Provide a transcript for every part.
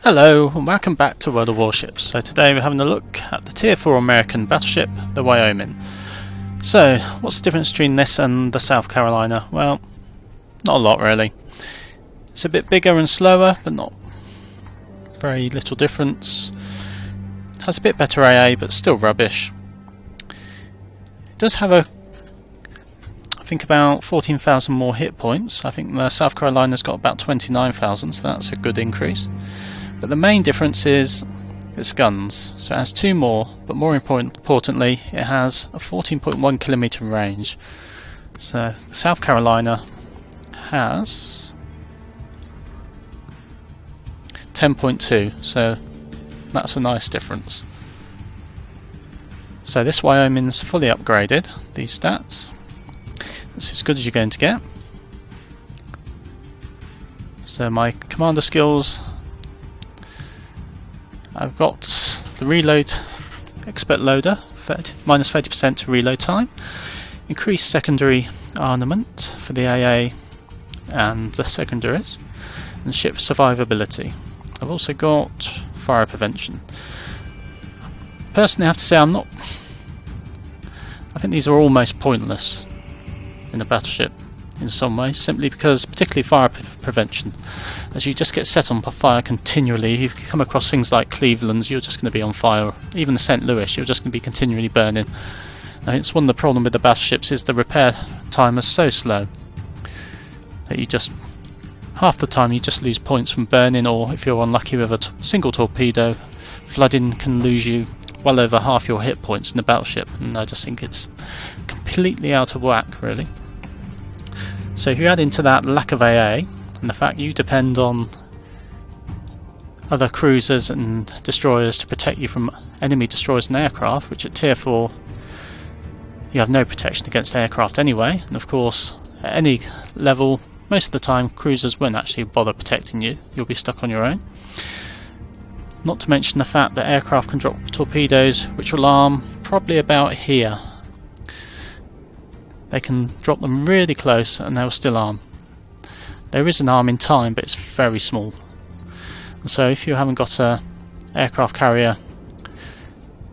Hello and welcome back to World of Warships. So today we're having a look at the Tier 4 American battleship, the Wyoming. So what's the difference between this and the South Carolina? Well, not a lot really. It's a bit bigger and slower, but not very little difference. Has a bit better AA, but still rubbish. It does have I think about 14,000 more hit points. I think the South Carolina's got about 29,000, so that's a good increase. But the main difference is its guns. So it has two more, but more importantly, it has a 14.1 kilometer range. So the South Carolina has 10.2, so that's a nice difference. So this Wyoming's fully upgraded, these stats. That's as good as you're going to get. So my commander skills, I've got the reload expert loader, minus 30% to reload time, increased secondary armament for the AA and the secondaries, and ship survivability. I've also got fire prevention. Personally I have to say I think these are almost pointless in a battleship in some ways, simply because, particularly fire prevention, as you just get set on fire continually. If you come across things like Cleveland's, you're just going to be on fire. Even the St. Louis, you're just going to be continually burning. Now, it's one of the problems with the battleships is the repair time is so slow that you just, half the time you just lose points from burning, or if you're unlucky with a single torpedo, flooding can lose you well over half your hit points in the battleship, and I just think it's completely out of whack really. So if you add into that lack of AA and the fact you depend on other cruisers and destroyers to protect you from enemy destroyers and aircraft, which at Tier 4 you have no protection against aircraft anyway, and of course at any level most of the time cruisers won't actually bother protecting you, you'll be stuck on your own. Not to mention the fact that aircraft can drop torpedoes which will arm probably about here. They can drop them really close and they'll still arm. There is an arm in time, but it's very small. And so if you haven't got a aircraft carrier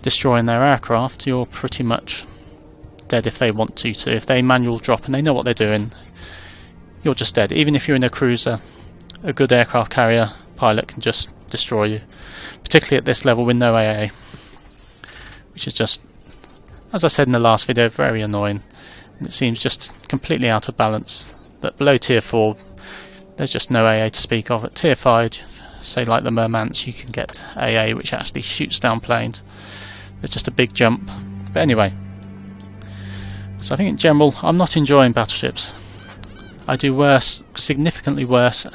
destroying their aircraft, you're pretty much dead if they want to. So if they manual drop and they know what they're doing, you're just dead. Even if you're in a cruiser, a good aircraft carrier pilot can just destroy you. Particularly at this level with no AA. Which is just, as I said in the last video, very annoying. And it seems just completely out of balance that below Tier 4 there's just no AA to speak of. At Tier 5, say like the Mermants, you can get AA which actually shoots down planes. There's just a big jump. But anyway, so I think in general I'm not enjoying battleships. I do worse, significantly worse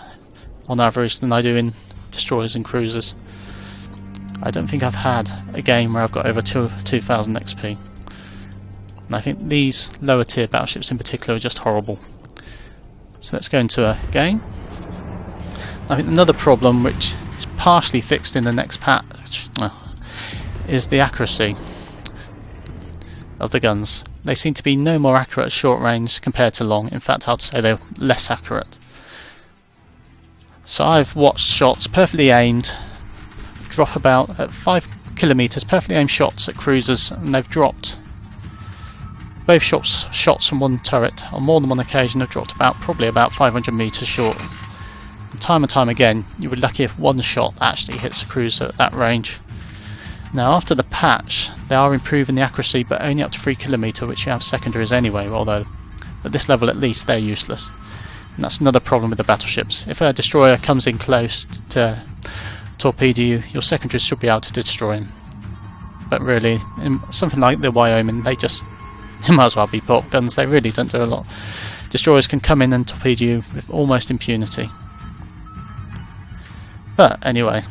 on average than I do in destroyers and cruisers. I don't think I've had a game where I've got over 2,000 XP. And I think these lower tier battleships in particular are just horrible. So let's go into a game. I think another problem which is partially fixed in the next patch is the accuracy of the guns. They seem to be no more accurate at short range compared to long. In fact, I'd say they're less accurate. So I've watched shots perfectly aimed drop about at 5 kilometers, perfectly aimed shots at cruisers, and they've dropped. Both shots from one turret on more than one occasion have dropped probably about 500 meters short. And time again, you were lucky if one shot actually hits a cruiser at that range. Now after the patch, they are improving the accuracy, but only up to 3 kilometer, which you have secondaries anyway, although at this level at least they're useless. And that's another problem with the battleships. If a destroyer comes in close to torpedo you, your secondaries should be able to destroy him. But really, in something like the Wyoming, they might as well be port guns, they really don't do a lot. Destroyers can come in and torpedo you with almost impunity. But anyway,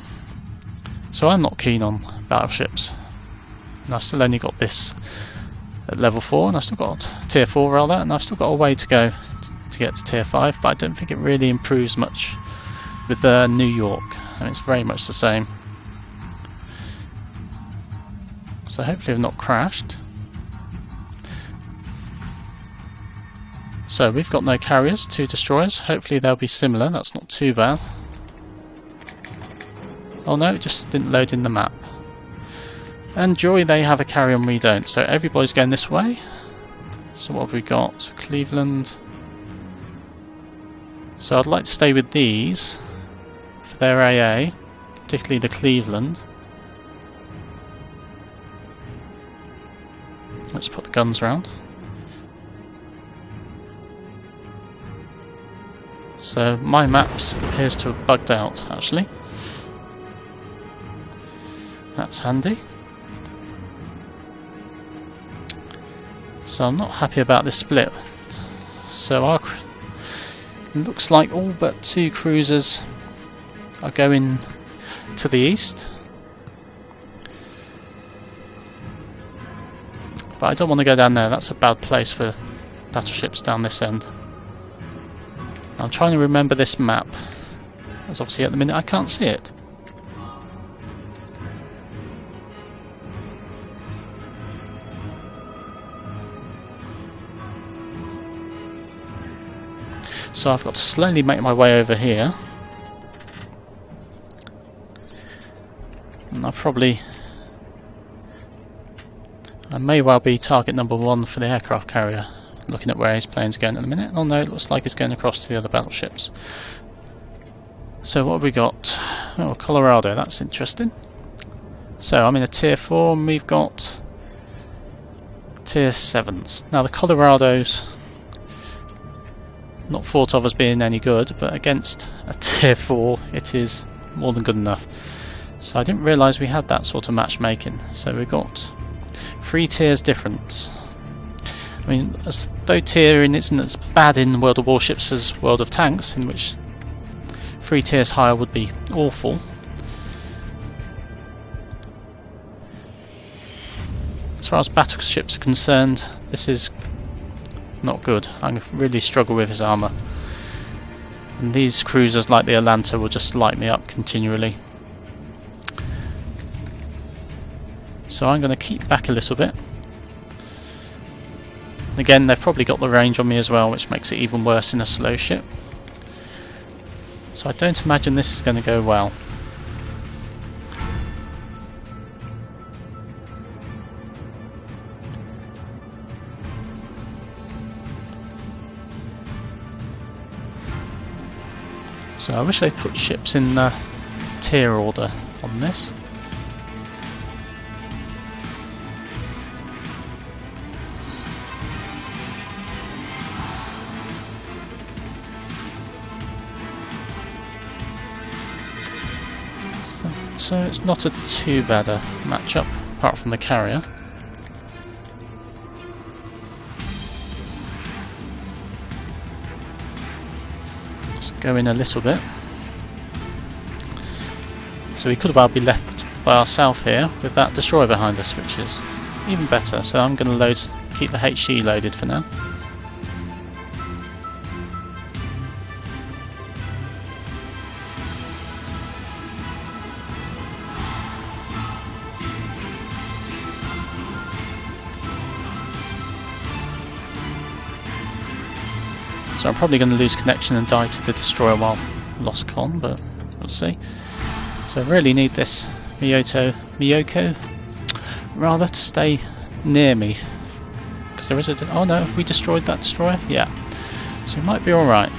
so I'm not keen on battleships. And I've still only got this at level 4, and I've still got Tier 4 rather, and I've still got a way to go to get to Tier 5, but I don't think it really improves much with New York. I mean, it's very much the same. So hopefully I've not crashed. So we've got no carriers, 2 destroyers. Hopefully they'll be similar, that's not too bad. Oh no, it just didn't load in the map. And joy, they have a carrier and we don't. So everybody's going this way. So what have we got? So Cleveland. So I'd like to stay with these for their AA, particularly the Cleveland. Let's put the guns round. So my maps appears to have bugged out actually. That's handy. So I'm not happy about this split. So our looks like all but 2 cruisers are going to the east. But I don't want to go down there, that's a bad place for battleships down this end. I'm trying to remember this map, as obviously at the minute I can't see it. So I've got to slowly make my way over here. And I may well be target number 1 for the aircraft carrier, looking at where his plane's going at the minute. Oh no, it looks like it's going across to the other battleships. So what have we got? Oh, Colorado, that's interesting. So I'm in a tier 4 and we've got tier 7s. Now the Colorado's not thought of as being any good, but against a tier 4 it is more than good enough. So I didn't realise we had that sort of matchmaking. So we've got 3 tiers difference. I mean, as though tiering isn't as bad in World of Warships as World of Tanks, in which 3 tiers higher would be awful. As far as battleships are concerned, this is not good. I really struggle with his armour. And these cruisers like the Atlanta will just light me up continually. So I'm going to keep back a little bit. Again, they've probably got the range on me as well, which makes it even worse in a slow ship. So I don't imagine this is going to go well. So I wish they put ships in tier order on this. So it's not a too bad a matchup, apart from the carrier. Just go in a little bit. So we could well be left by ourselves here with that destroyer behind us, which is even better. So I'm going to keep the HE loaded for now. So I'm probably going to lose connection and die to the destroyer while lost con, but we'll see. So I really need this Miyoko rather to stay near me, because there is a... oh no, have we destroyed that destroyer? Yeah. So it might be alright.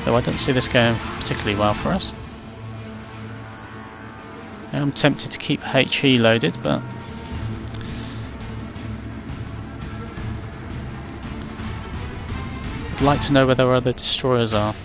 Though I don't see this going particularly well for us. I'm tempted to keep HE loaded, but I'd like to know where their other destroyers are.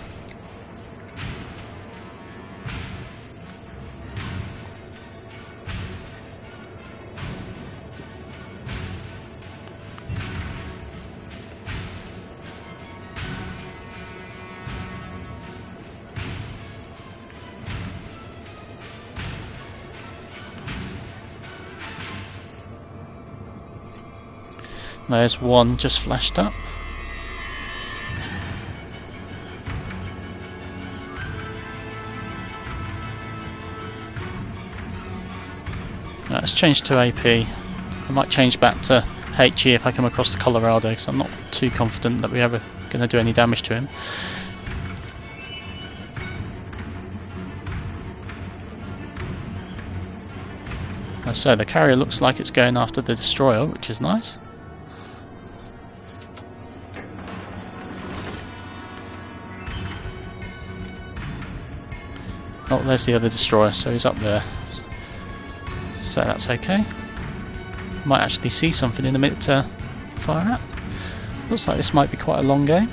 There's one just flashed up. Let's change to AP. I might change back to HE if I come across the Colorado, because I'm not too confident that we have going to do any damage to him. So the carrier looks like it's going after the destroyer, which is nice. Oh, there's the other destroyer, so he's up there. So that's okay. Might actually see something in a minute to fire at. Looks like this might be quite a long game.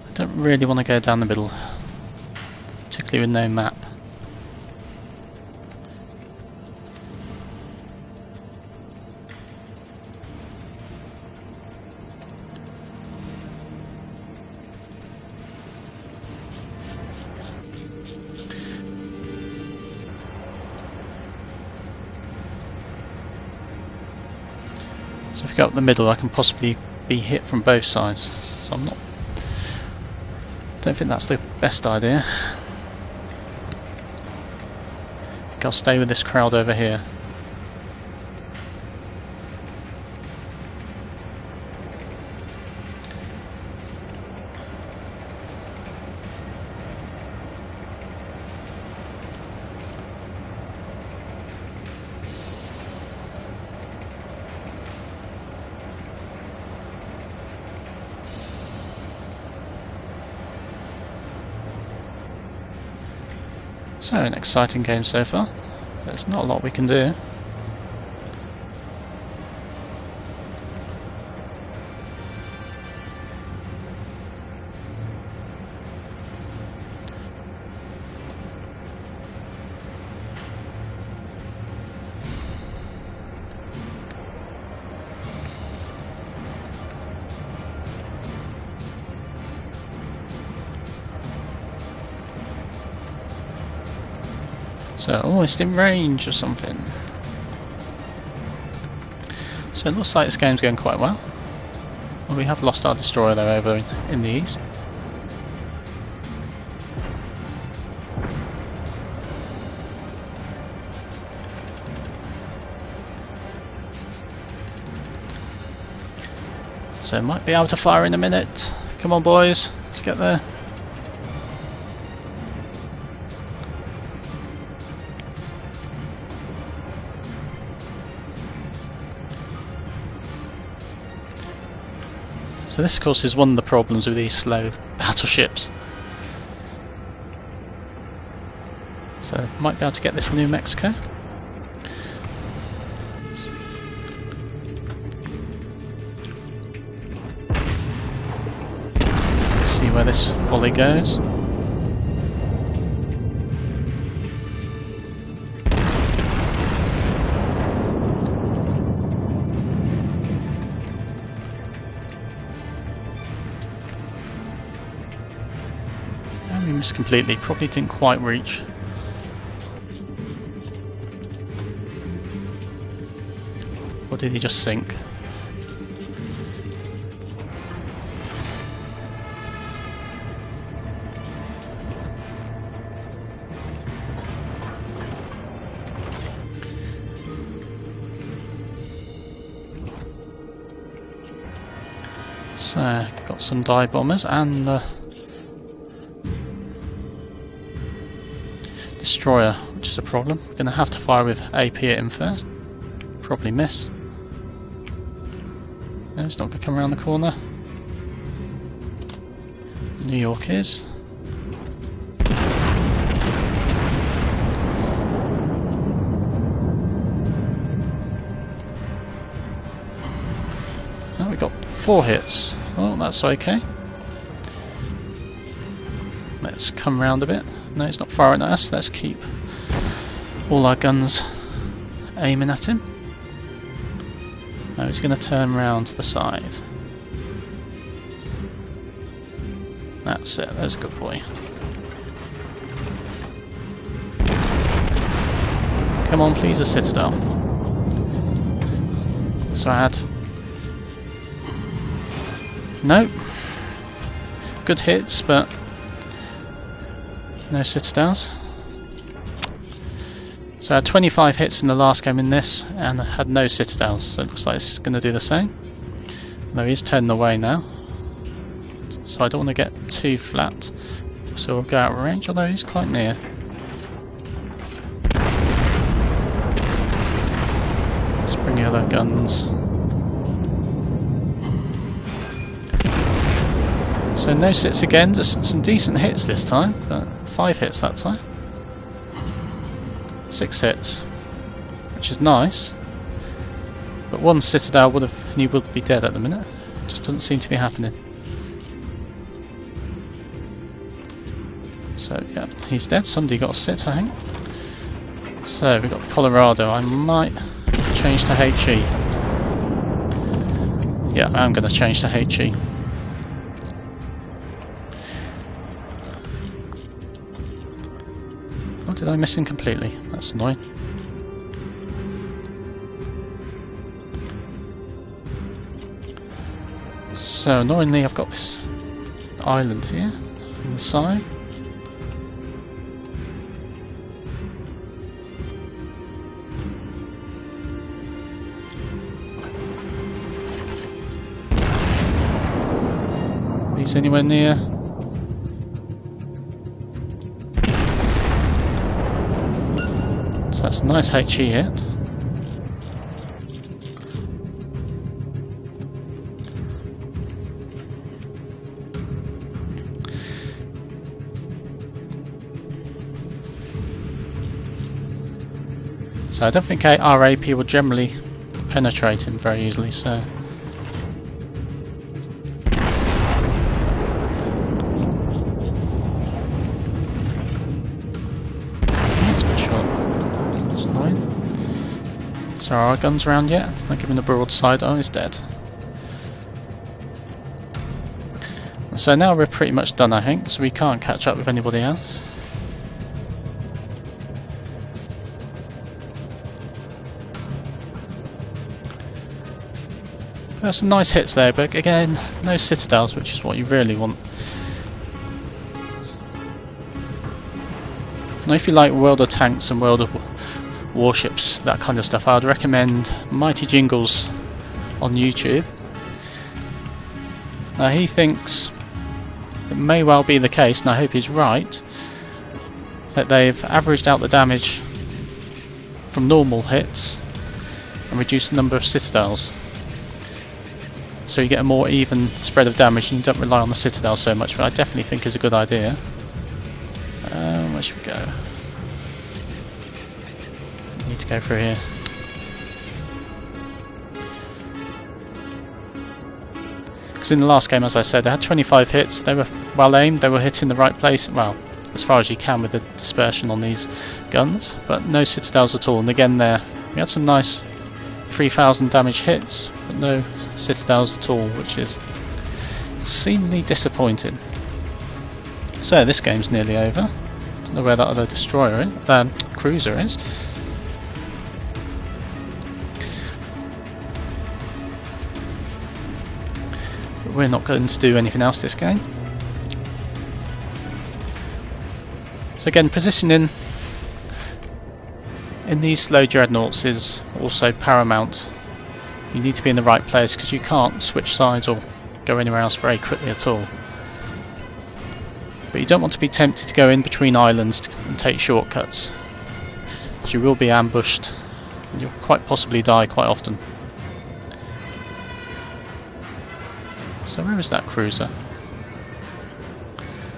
I don't really want to go down the middle, particularly with no map. So if we go up the middle, I can possibly be hit from both sides. So don't think that's the best idea. I think I'll stay with this crowd over here. So, an exciting game so far. There's not a lot we can do. So almost in range or something. So it looks like this game's going quite well. Well, we have lost our destroyer though over in the east. So might be able to fire in a minute. Come on boys, let's get there. So this of course is one of the problems with these slow battleships. So might be able to get this New Mexico. See where this volley goes. We missed completely, probably didn't quite reach. Or did he just sink? So, got some dive bombers and the destroyer, which is a problem. We're going to have to fire with AP at him first. Probably miss. No, it's not going to come around the corner. New York is. Oh, we got 4 hits. Oh, that's okay. Let's come round a bit. No, it's not firing at us. Let's keep all our guns aiming at him. No, he's going to turn round to the side. That's it, there's a good boy. Come on, please, a citadel. So I had... Nope. Good hits, but no citadels. So I had 25 hits in the last game in this, and I had no citadels, so it looks like it's going to do the same. Though he's turning away now, so I don't want to get too flat, so we'll go out of range, although he's quite near. Let's bring the other guns. So no sits again, just some decent hits this time, but 5 hits that time. 6 hits, which is nice, but one citadel would have, he would be dead at the minute. Just doesn't seem to be happening. So yeah, he's dead. Somebody got a sit, I think. So we've got Colorado. I might change to HE. Yeah, I'm going to change to HE. Oh, did I miss him completely? That's annoying. So annoyingly I've got this island here on the side. He's anywhere near? So that's a nice HE hit. So I don't think our AP will generally penetrate him very easily, so... That's a good shot. That's annoying. So are our guns around yet? Not giving the broadside. Oh, he's dead. So now we're pretty much done, I think, so we can't catch up with anybody else. There's some nice hits there, but again, no citadels, which is what you really want. Now if you like World of Tanks and World of Warships, that kind of stuff, I would recommend Mighty Jingles on YouTube. Now he thinks it may well be the case, and I hope he's right, that they've averaged out the damage from normal hits and reduced the number of citadels. So you get a more even spread of damage and you don't rely on the citadel so much, but I definitely think is a good idea. Where should we go? Need to go through here. Because in the last game, as I said, they had 25 hits, they were well aimed, they were hitting the right place, well, as far as you can with the dispersion on these guns, but no citadels at all. And again there, we had some nice 3,000 damage hits, but no citadels at all, which is seemingly disappointing. So this game's nearly over. Don't know where that other destroyer is, cruiser is. But we're not going to do anything else this game. So again, positioning in these slow dreadnoughts is also paramount. You need to be in the right place because you can't switch sides or go anywhere else very quickly at all. But you don't want to be tempted to go in between islands and take shortcuts, because you will be ambushed and you'll quite possibly die quite often. So where is that cruiser?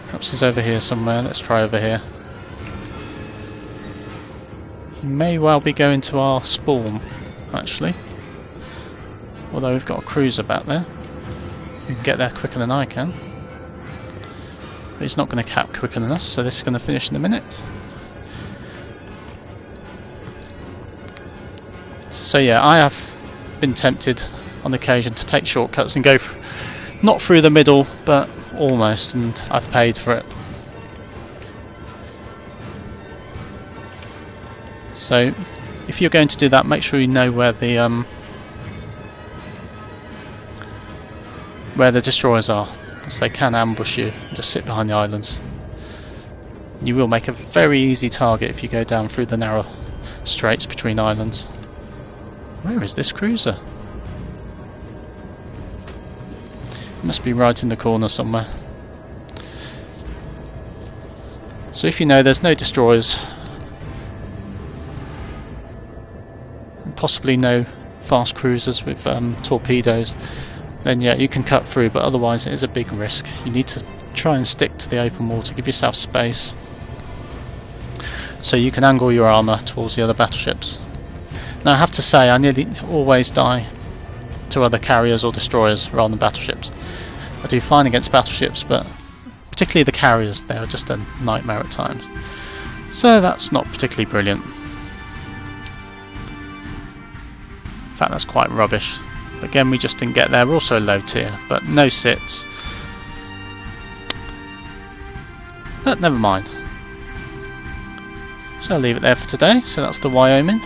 Perhaps he's over here somewhere. Let's try over here. He may well be going to our spawn, actually. Although we've got a cruiser back there. You can get there quicker than I can. But he's not going to cap quicker than us, so this is going to finish in a minute. So yeah, I have been tempted on occasion to take shortcuts and go Not through the middle, but almost, and I've paid for it. So if you're going to do that, make sure you know where the destroyers are, because they can ambush you and just sit behind the islands. You will make a very easy target if you go down through the narrow straits between islands. Where is this cruiser? It must be right in the corner somewhere. So if you know there's no destroyers, and possibly no fast cruisers with torpedoes, then yeah, you can cut through, but otherwise it is a big risk. You need to try and stick to the open water, give yourself space, so you can angle your armour towards the other battleships. Now I have to say, I nearly always die to other carriers or destroyers rather than battleships. I do fine against battleships, but particularly the carriers, they are just a nightmare at times. So that's not particularly brilliant. In fact, that's quite rubbish. Again, we just didn't get there. We're also low tier, but no sits. But never mind. So I'll leave it there for today. So that's the Wyoming.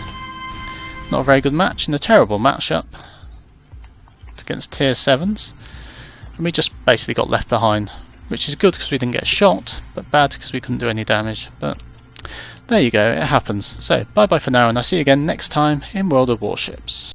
Not a very good match, and a terrible matchup against tier 7s. And we just basically got left behind, which is good because we didn't get shot, but bad because we couldn't do any damage. But there you go, it happens. So bye bye for now, and I'll see you again next time in World of Warships.